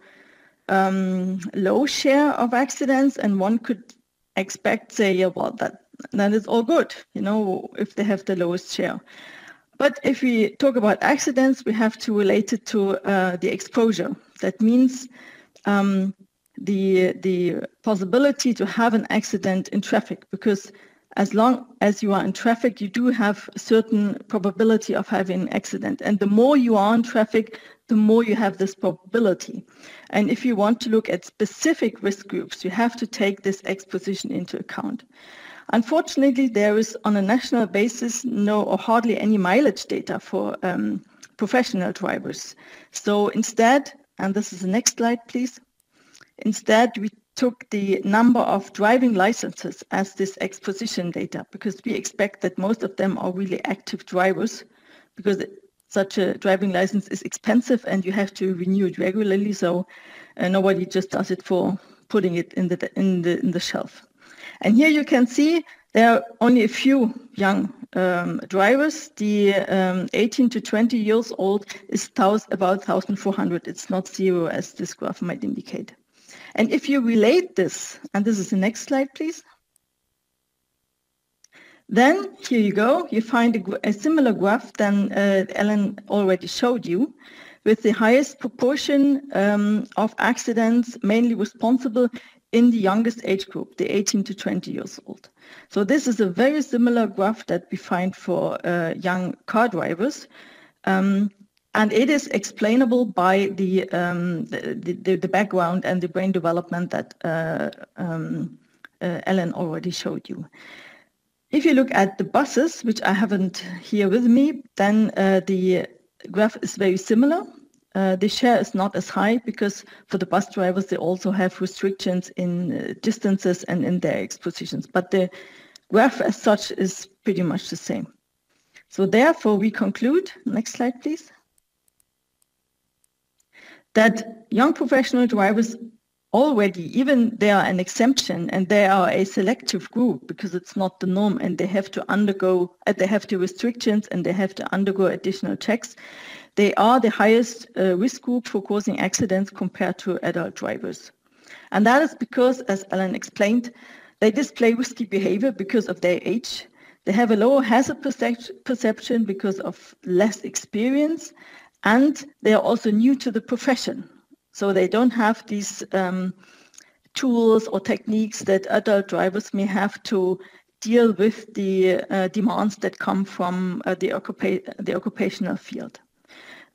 low share of accidents, and one could expect, say, yeah, well, that is all good, you know, if they have the lowest share. But if we talk about accidents, we have to relate it to the exposure. That means the possibility to have an accident in traffic, because as long as you are in traffic, you do have a certain probability of having an accident. And the more you are in traffic, the more you have this probability. And if you want to look at specific risk groups, you have to take this exposition into account. Unfortunately, there is on a national basis no or hardly any mileage data for professional drivers. So instead, and this is the next slide, please. Instead, we took the number of driving licenses as this exposition data, because we expect that most of them are really active drivers, because such a driving license is expensive and you have to renew it regularly. So nobody just does it for putting it in the shelf. And here you can see there are only a few young drivers. The 18 to 20 years old is about 1,400. It's not zero, as this graph might indicate. And if you relate this, and this is the next slide, please. Then here you go. You find a similar graph than Ellen already showed you, with the highest proportion of accidents mainly responsible in the youngest age group, the 18 to 20 years old. So this is a very similar graph that we find for young car drivers. And it is explainable by the background and the brain development that Ellen already showed you. If you look at the buses, which I haven't here with me, then the graph is very similar. The share is not as high because for the bus drivers, they also have restrictions in distances and in their expositions. But the graph as such is pretty much the same. So therefore, we conclude. Next slide, please. that young professional drivers already, even they are an exemption and they are a selective group because it's not the norm, and they have to undergo, they have the restrictions and they have to undergo additional checks. They are the highest risk group for causing accidents compared to adult drivers. And that is because, as Alan explained, they display risky behavior because of their age. They have a lower hazard perception because of less experience, and they are also new to the profession. So they don't have these tools or techniques that adult drivers may have to deal with the demands that come from the occupational field.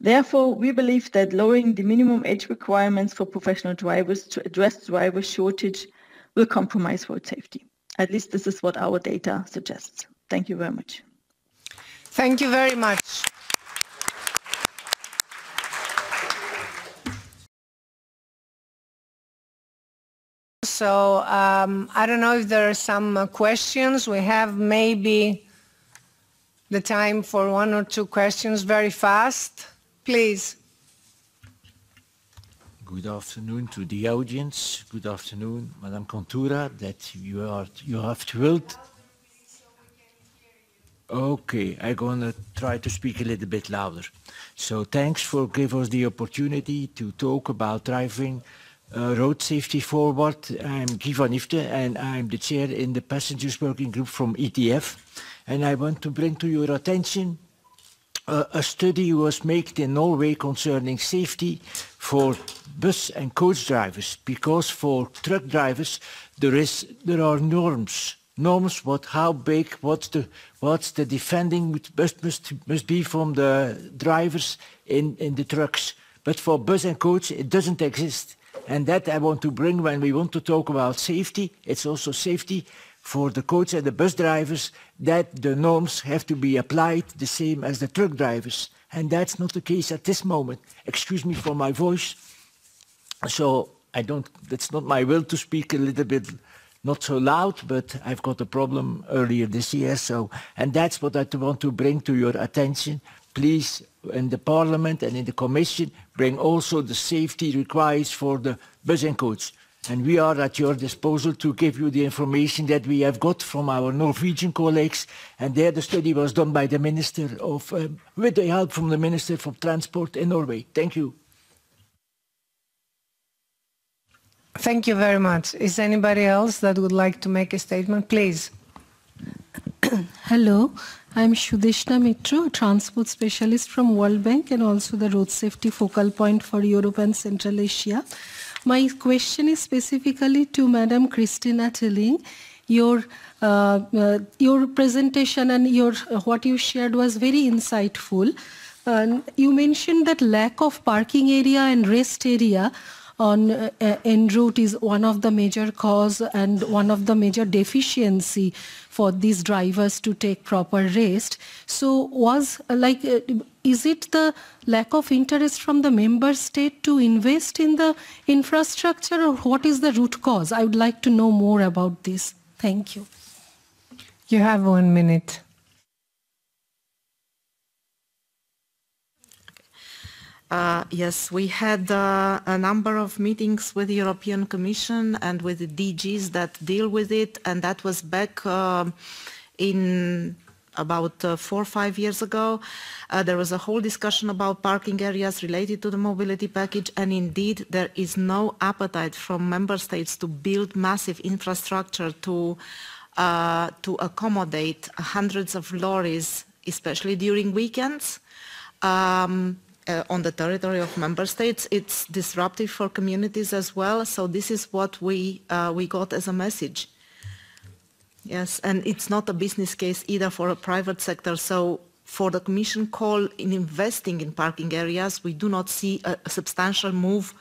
Therefore, we believe that lowering the minimum age requirements for professional drivers to address driver shortage will compromise road safety. At least this is what our data suggests. Thank you very much. Thank you very much. So I don't know if there are some questions. We have maybe the time for one or two questions very fast. Please. Good afternoon to the audience. Good afternoon, Madame Contura, that you have thrilled. Okay, I'm going to try to speak a little bit louder. So thanks for giving us the opportunity to talk about driving road safety forward. I'm Guy van Ifte and I'm the chair in the passengers working group from ETF. And I want to bring to your attention a study was made in Norway concerning safety for bus and coach drivers, because for truck drivers there are norms. Norms how big, what's the defending must be from the drivers in the trucks. But for bus and coach it doesn't exist. And that I want to bring when we want to talk about safety. It's also safety for the coach and the bus drivers, that the norms have to be applied the same as the truck drivers. And that's not the case at this moment. Excuse me for my voice. So that's not my will to speak a little bit, not so loud, but I've got a problem earlier this year. And that's what I want to bring to your attention. Please, in the Parliament and in the Commission, bring also the safety requirements for the bus and coach. And we are at your disposal to give you the information that we have got from our Norwegian colleagues. And there the study was done by the Minister of, with the help from the Minister for Transport in Norway. Thank you. Thank you very much. Is anybody else that would like to make a statement? Please. Hello, I'm Shudeshna Mitra, a transport specialist from World Bank and also the road safety focal point for Europe and Central Asia. My question is specifically to Madam Christina Tilling. Your presentation and what you shared was very insightful. You mentioned that lack of parking area and rest area on en route is one of the major cause and one of the major deficiency for these drivers to take proper rest. So is it the lack of interest from the member state to invest in the infrastructure, or what is the root cause? I would like to know more about this. Thank you. You have 1 minute. Yes, we had a number of meetings with the European Commission and with the DGs that deal with it, and that was back in about 4 or 5 years ago. There was a whole discussion about parking areas related to the mobility package, and indeed there is no appetite from member states to build massive infrastructure to accommodate hundreds of lorries, especially during weekends. On the territory of member states. It's disruptive for communities as well. So this is what we got as a message. Yes, and it's not a business case either for a private sector. So for the Commission call in investing in parking areas, we do not see a substantial move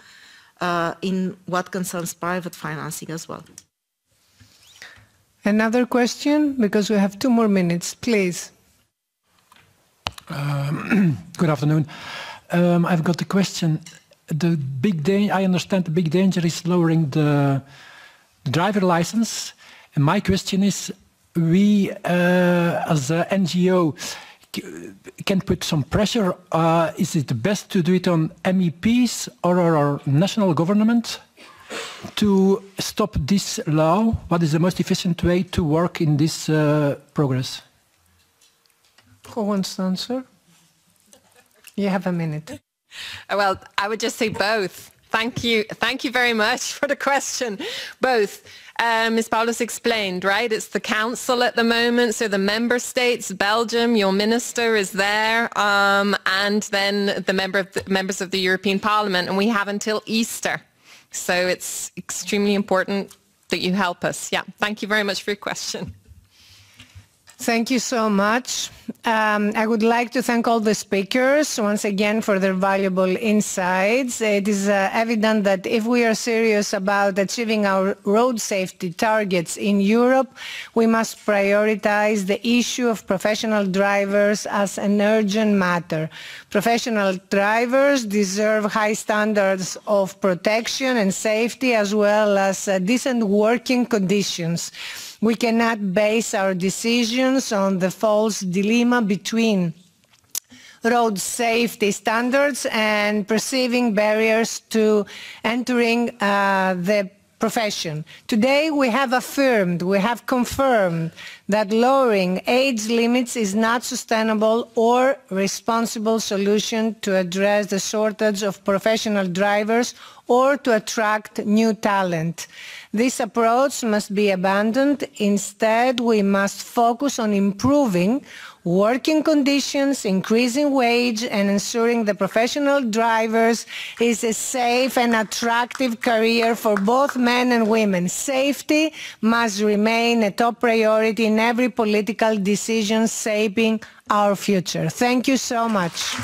in what concerns private financing as well. Another question, because we have 2 more minutes, please. Good afternoon. I've got a question. I understand the big danger is lowering the driver license. And my question is, we as an NGO, can put some pressure. Is it best to do it on MEPs or our national government to stop this law? What is the most efficient way to work in this progress? Who wants to answer? You have a minute. Well, I would just say both. Thank you very much for the question. Both. Ms. Paulus explained, right? It's the council at the moment, so the member states, Belgium, your minister is there, and then the members of the European Parliament, and we have until Easter. So it's extremely important that you help us. Yeah, thank you very much for your question. Thank you so much. I would like to thank all the speakers once again for their valuable insights. It is evident that if we are serious about achieving our road safety targets in Europe, we must prioritize the issue of professional drivers as an urgent matter. Professional drivers deserve high standards of protection and safety as well as decent working conditions. We cannot base our decisions on the false dilemma between road safety standards and perceiving barriers to entering the profession. Today we have confirmed that lowering age limits is not sustainable or responsible solution to address the shortage of professional drivers or to attract new talent. This approach must be abandoned. Instead, we must focus on improving working conditions, increasing wage, and ensuring the professional drivers is a safe and attractive career for both men and women. Safety must remain a top priority in every political decision shaping our future. Thank you so much.